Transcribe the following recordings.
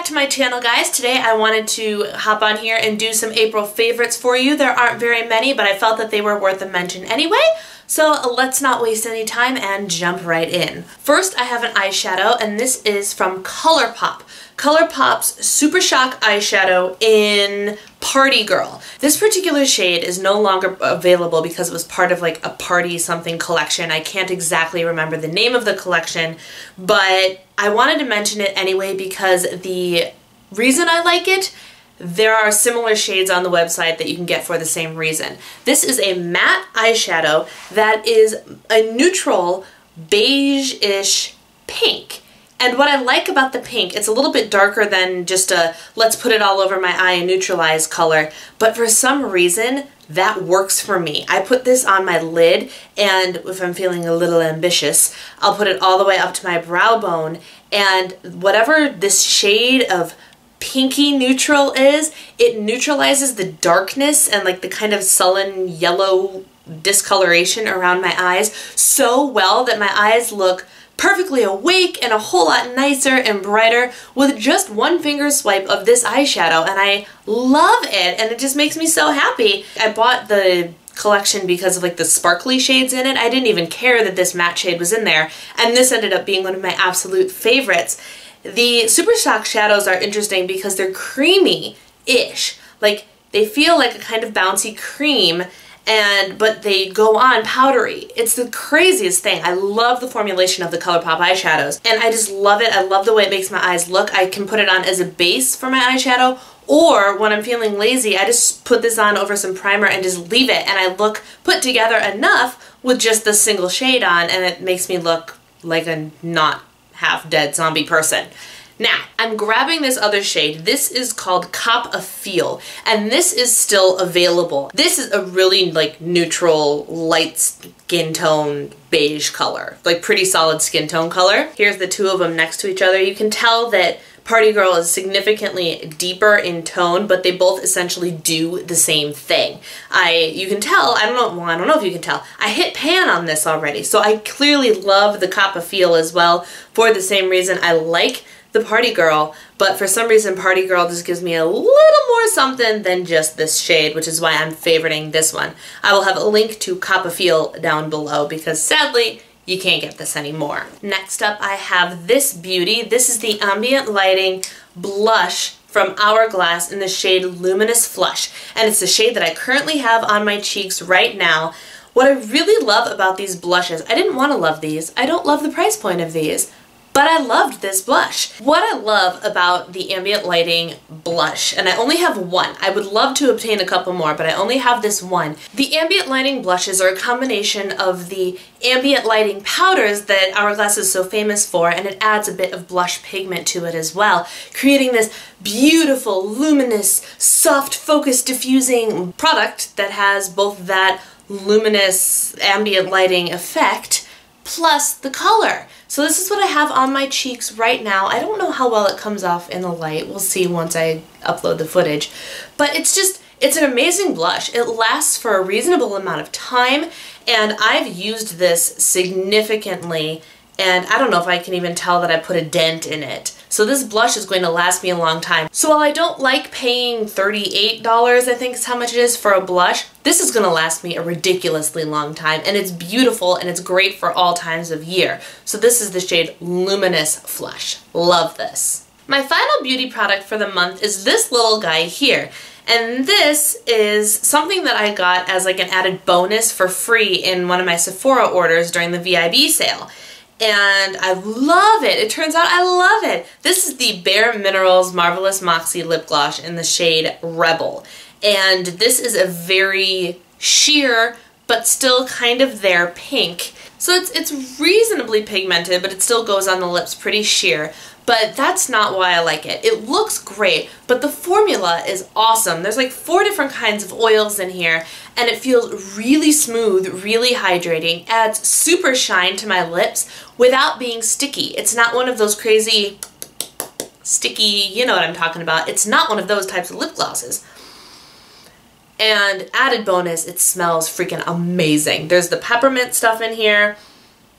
back to my channel, guys. Today I wanted to hop on here and do some April favorites for you. There aren't very many, but I felt that they were worth a mention anyway. So let's not waste any time and jump right in. First, I have an eyeshadow, and this is from ColourPop. ColourPop's Super Shock eyeshadow in Party Girl. This particular shade is no longer available because it was part of like a party something collection. I can't exactly remember the name of the collection, but I wanted to mention it anyway because the reason I like it, there are similar shades on the website that you can get for the same reason. This is a matte eyeshadow that is a neutral beige-ish pink. And what I like about the pink, it's a little bit darker than just a let's put it all over my eye and neutralize color, but for some reason that works for me. I put this on my lid, and if I'm feeling a little ambitious, I'll put it all the way up to my brow bone, and whatever this shade of pinky neutral is, it neutralizes the darkness and like the kind of sullen yellow discoloration around my eyes so well that my eyes look perfectly awake and a whole lot nicer and brighter with just one finger swipe of this eyeshadow, and I love it, and it just makes me so happy. I bought the collection because of like the sparkly shades in it. I didn't even care that this matte shade was in there, and this ended up being one of my absolute favorites. The Super Shock shadows are interesting because they're creamy-ish. Like, they feel like a kind of bouncy cream, but they go on powdery. It's the craziest thing. I love the formulation of the ColourPop eyeshadows, and I just love it. I love the way it makes my eyes look. I can put it on as a base for my eyeshadow, or when I'm feeling lazy, I just put this on over some primer and just leave it, and I look put together enough with just the single shade on, and it makes me look like a not half-dead zombie person. Now, I'm grabbing this other shade. This is called Cop a Feel, and this is still available. This is a really like neutral, light skin tone beige color, like pretty solid skin tone color. Here's the two of them next to each other. You can tell that Party Girl is significantly deeper in tone, but they both essentially do the same thing. You can tell, I don't know if you can tell, I hit pan on this already, so I clearly love the Cop a Feel as well for the same reason I like the Party Girl, but for some reason Party Girl just gives me a little more something than just this shade, which is why I'm favoriting this one. I will have a link to Cop a Feel down below because sadly you can't get this anymore. Next up I have this beauty. This is the Ambient Lighting Blush from Hourglass in the shade Luminous Flush, and it's the shade that I currently have on my cheeks right now. What I really love about these blushes, I didn't want to love these. I don't love the price point of these, but I loved this blush. What I love about the Ambient Lighting blush, and I only have one, I would love to obtain a couple more, but I only have this one. The Ambient Lighting blushes are a combination of the ambient lighting powders that Hourglass is so famous for, and it adds a bit of blush pigment to it as well, creating this beautiful, luminous, soft focus diffusing product that has both that luminous ambient lighting effect plus the color. So this is what I have on my cheeks right now. I don't know how well it comes off in the light. We'll see once I upload the footage. But it's an amazing blush. It lasts for a reasonable amount of time, and I've used this significantly, and I don't know if I can even tell that I put a dent in it. So this blush is going to last me a long time. So while I don't like paying $38, I think is how much it is for a blush, this is going to last me a ridiculously long time, and it's beautiful and it's great for all times of year. So this is the shade Luminous Flush. Love this. My final beauty product for the month is this little guy here. And this is something that I got as like an added bonus for free in one of my Sephora orders during the VIB sale. And I love it. It turns out I love it. This is the Bare Minerals Marvelous Moxie Lip Gloss in the shade Rebel. And this is a very sheer, but still kind of there pink. So it's reasonably pigmented, but it still goes on the lips pretty sheer. But that's not why I like it. It looks great, but the formula is awesome. There's like 4 different kinds of oils in here, and it feels really smooth, really hydrating, adds super shine to my lips without being sticky. It's not one of those crazy sticky, you know what I'm talking about. It's not one of those types of lip glosses. And added bonus, it smells freaking amazing. There's the peppermint stuff in here.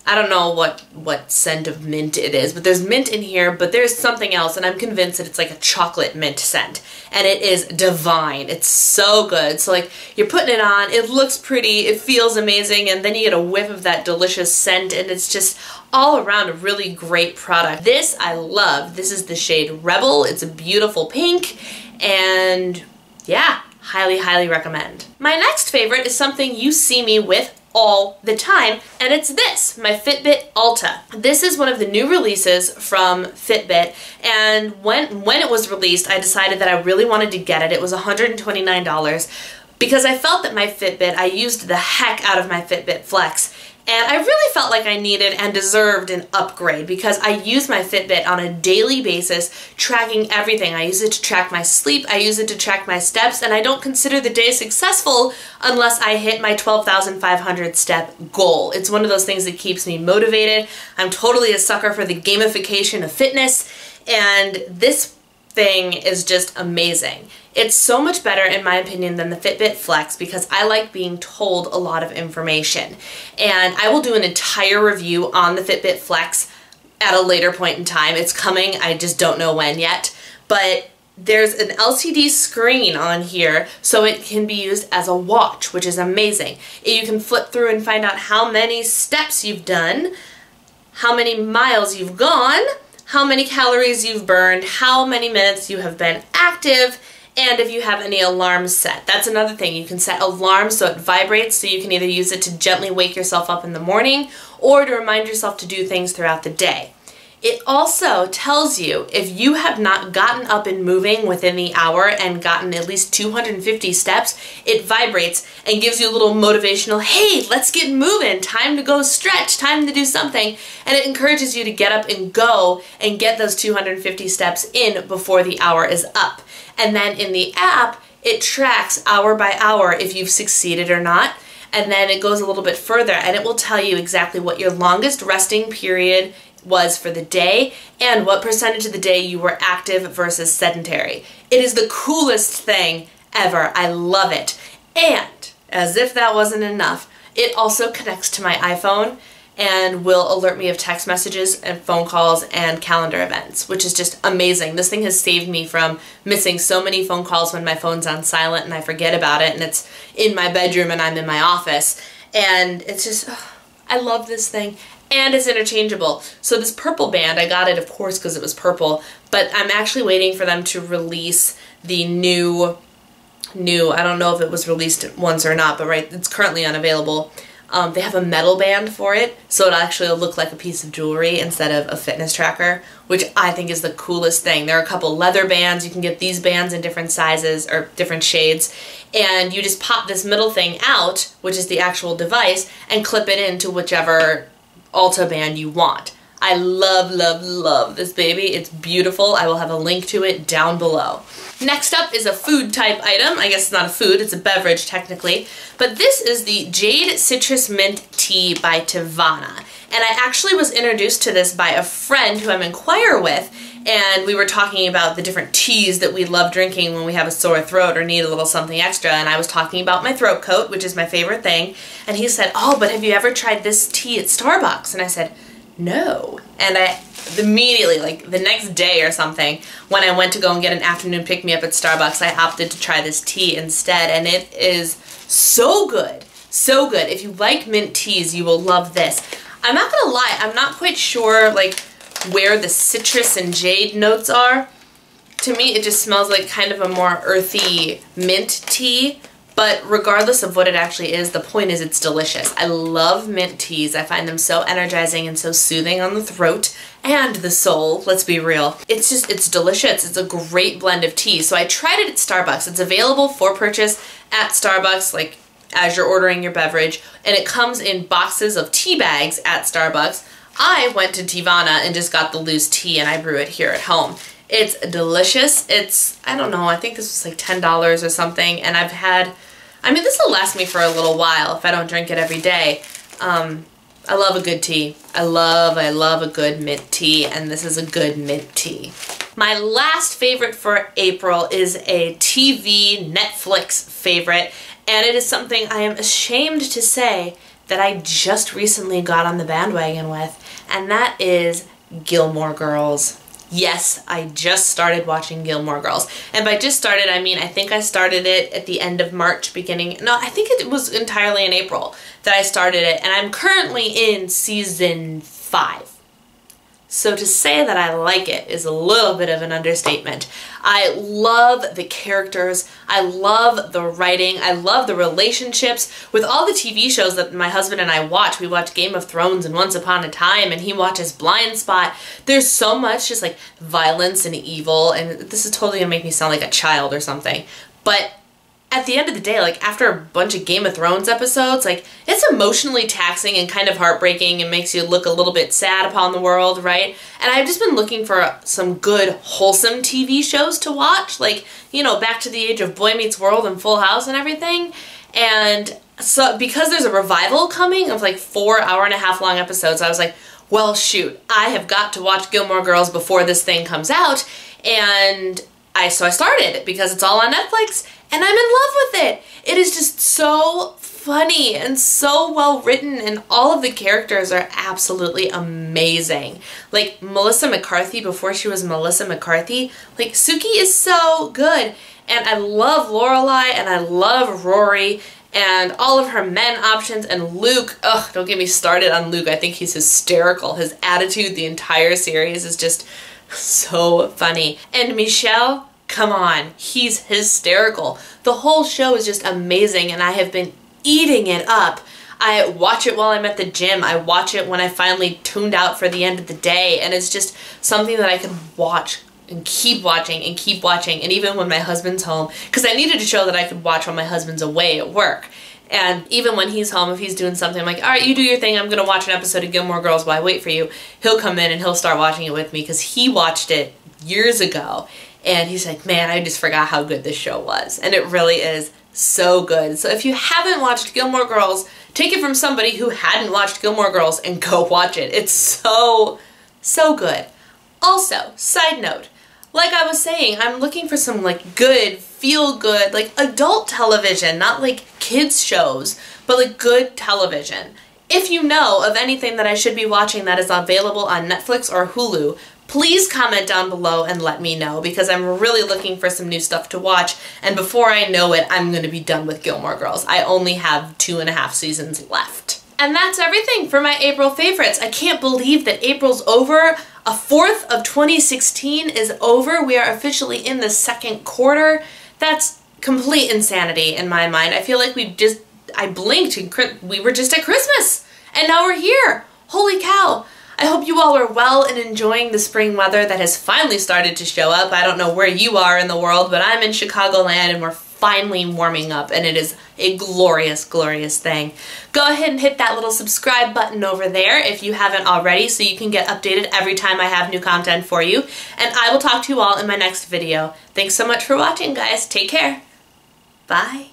I don't know what scent of mint it is, but there's mint in here, but there's something else, and I'm convinced that it's like a chocolate mint scent. And it is divine. It's so good. So like, you're putting it on, it looks pretty, it feels amazing, and then you get a whiff of that delicious scent, and it's just all around a really great product. This I love. This is the shade Rebel. It's a beautiful pink, and yeah, highly, highly recommend. My next favorite is something you see me with all the time, and it's this, my Fitbit Alta. This is one of the new releases from Fitbit, and when it was released, I decided that I really wanted to get it. It was $129 because I felt that my Fitbit, I used the heck out of my Fitbit Flex, and I really felt like I needed and deserved an upgrade because I use my Fitbit on a daily basis, tracking everything. I use it to track my sleep, I use it to track my steps, and I don't consider the day successful unless I hit my 12,500 step goal. It's one of those things that keeps me motivated. I'm totally a sucker for the gamification of fitness, and this thing is just amazing. It's so much better in my opinion than the Fitbit Flex because I like being told a lot of information. And I will do an entire review on the Fitbit Flex at a later point in time. It's coming, I just don't know when yet. But there's an LCD screen on here so it can be used as a watch, which is amazing. You can flip through and find out how many steps you've done, how many miles you've gone, how many calories you've burned, how many minutes you have been active, and if you have any alarms set. That's another thing. You can set alarms so it vibrates, so you can either use it to gently wake yourself up in the morning or to remind yourself to do things throughout the day. It also tells you if you have not gotten up and moving within the hour and gotten at least 250 steps, it vibrates and gives you a little motivational, hey, let's get moving, time to go stretch, time to do something. And it encourages you to get up and go and get those 250 steps in before the hour is up. And then in the app, it tracks hour by hour if you've succeeded or not. And then it goes a little bit further and it will tell you exactly what your longest resting period was for the day and what percentage of the day you were active versus sedentary. It is the coolest thing ever. I love it. And as if that wasn't enough, it also connects to my iPhone and will alert me of text messages and phone calls and calendar events, which is just amazing. This thing has saved me from missing so many phone calls when my phone's on silent and I forget about it and it's in my bedroom and I'm in my office. And it's just, oh, I love this thing. And it's interchangeable. So this purple band, I got it of course because it was purple, but I'm actually waiting for them to release the new, I don't know if it was released once or not, but right, it's currently unavailable. They have a metal band for it, so it actually will look like a piece of jewelry instead of a fitness tracker, which I think is the coolest thing. There are a couple leather bands. You can get these bands in different sizes or different shades, and you just pop this middle thing out, which is the actual device, and clip it into whichever Alta band you want. I love, love, love this baby. It's beautiful. I will have a link to it down below. Next up is a food type item. I guess it's not a food, it's a beverage technically. But this is the Jade Citrus Mint Tea by Teavana. And I actually was introduced to this by a friend who I'm in choir with, and we were talking about the different teas that we love drinking when we have a sore throat or need a little something extra, and I was talking about my throat coat, which is my favorite thing, and he said, oh, but have you ever tried this tea at Starbucks? And I said, no. And I immediately, like the next day or something, when I went to go and get an afternoon pick-me-up at Starbucks, I opted to try this tea instead, and it is so good. So good. If you like mint teas, you will love this. I'm not gonna lie, I'm not quite sure like where the citrus and jade notes are. To me, it just smells like kind of a more earthy mint tea, but regardless of what it actually is, the point is it's delicious. I love mint teas. I find them so energizing and so soothing on the throat and the soul, let's be real. It's just, it's delicious. It's a great blend of tea. So I tried it at Starbucks. It's available for purchase at Starbucks, like as you're ordering your beverage, and it comes in boxes of tea bags at Starbucks. I went to Teavana and just got the loose tea and I brew it here at home. It's delicious. It's, I don't know, I think this was like $10 or something, and I've had, I mean, this will last me for a little while if I don't drink it every day. I love a good tea. I love a good mint tea, and this is a good mint tea. My last favorite for April is a TV Netflix favorite, and it is something I am ashamed to say that I just recently got on the bandwagon with, and that is Gilmore Girls. Yes, I just started watching Gilmore Girls. And by just started, I mean I think I started it at the end of March, I think it was entirely in April that I started it, and I'm currently in season 5. So to say that I like it is a little bit of an understatement. I love the characters, I love the writing, I love the relationships. With all the TV shows that my husband and I watch, we watch Game of Thrones and Once Upon a Time, and he watches Blind Spot. There's so much just like violence and evil, and this is totally gonna make me sound like a child or something, but at the end of the day, like after a bunch of Game of Thrones episodes, like it's emotionally taxing and kind of heartbreaking and makes you look a little bit sad upon the world, right? And I've just been looking for some good, wholesome TV shows to watch, like, you know, back to the age of Boy Meets World and Full House and everything. And so because there's a revival coming of like 4 hour-and-a-half long episodes, I was like, well, shoot, I have got to watch Gilmore Girls before this thing comes out. And so I started because it's all on Netflix, and I'm in love with it. It is just so funny and so well written, and all of the characters are absolutely amazing. Like Melissa McCarthy before she was Melissa McCarthy, like Suki is so good. And I love Lorelai, and I love Rory, and all of her men options, and Luke. Ugh, don't get me started on Luke. I think he's hysterical. His attitude the entire series is just so funny. And Michelle, come on, he's hysterical. The whole show is just amazing, and I have been eating it up. I watch it while I'm at the gym. I watch it when I finally tuned out for the end of the day, and it's just something that I can watch and keep watching and keep watching, and even when my husband's home, because I needed a show that I could watch while my husband's away at work. And even when he's home, if he's doing something, I'm like, all right, you do your thing, I'm gonna watch an episode of Gilmore Girls while I wait for you. He'll come in and he'll start watching it with me, because he watched it years ago. And he's like, man, I just forgot how good this show was. And it really is so good. So if you haven't watched Gilmore Girls, take it from somebody who hadn't watched Gilmore Girls and go watch it. It's so, so good. Also, side note, like I was saying, I'm looking for some like good, feel good, like adult television, not like kids shows, but like good television. If you know of anything that I should be watching that is available on Netflix or Hulu, please comment down below and let me know, because I'm really looking for some new stuff to watch, and before I know it, I'm going to be done with Gilmore Girls. I only have 2.5 seasons left. And that's everything for my April favorites. I can't believe that April's over. A fourth of 2016 is over. We are officially in the second quarter. That's complete insanity in my mind. I feel like I blinked and we were just at Christmas, and now we're here. Holy cow. I hope you all are well and enjoying the spring weather that has finally started to show up. I don't know where you are in the world, but I'm in Chicagoland, and we're finally warming up, and it is a glorious, glorious thing. Go ahead and hit that little subscribe button over there if you haven't already, so you can get updated every time I have new content for you. And I will talk to you all in my next video. Thanks so much for watching, guys. Take care. Bye.